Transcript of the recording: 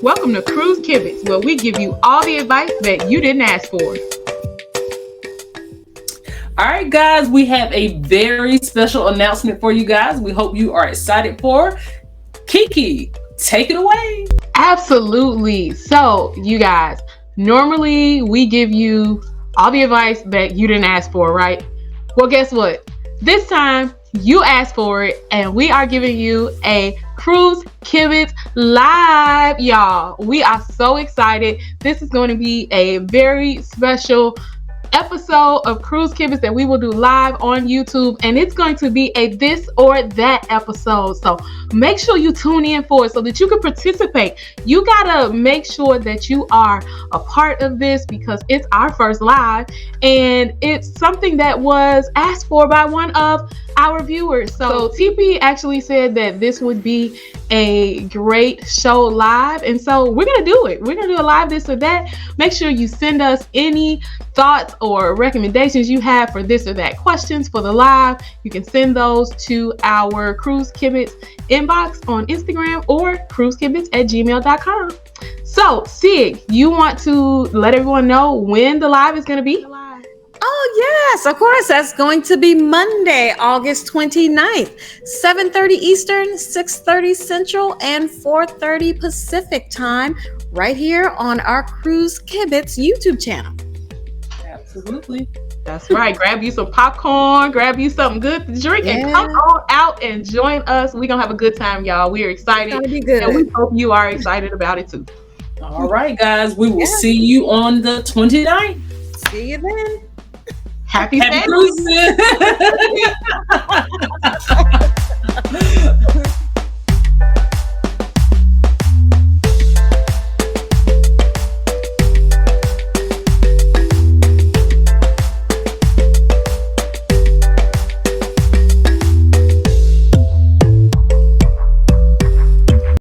Welcome to Cruise Kibitz, where we give you all the advice that you didn't ask for. All right, guys, we have a very special announcement for you guys. We hope you are excited for. Kiki, take it away. Absolutely. So, you guys, normally we give you all the advice that you didn't ask for, right? Well, guess what? This time, you asked for it, and we are giving you a Cruise Kibitz live, y'all. We are so excited. This is going to be a very special episode of Cruise Kibitz that we will do live on YouTube, and it's going to be a this or that episode. So make sure you tune in for it so that you can participate. You gotta make sure that you are a part of this because it's our first live, and it's something that was asked for by one of our viewers. So TP actually said that this would be a great show live, and so we're gonna do it. We're gonna do a live this or that. Make sure you send us any thoughts or recommendations you have for this or that questions for the live. You can send those to our Cruise Kibitz inbox on Instagram or cruisekibitz@gmail.com. So Sig, you want to let everyone know when the live is going to be? Oh, yes, of course. That's going to be Monday, August 29th, 7:30 Eastern, 6:30 Central, and 4:30 Pacific time, right here on our Cruise Kibitz YouTube channel. Absolutely. That's right. Grab you some popcorn, grab you something good to drink, and come on out and join us. We're going to have a good time, y'all. We're excited. It's going to be good. And we hope you are excited about it, too. All right, guys. We will see you on the 29th. See you then. Happy cruising.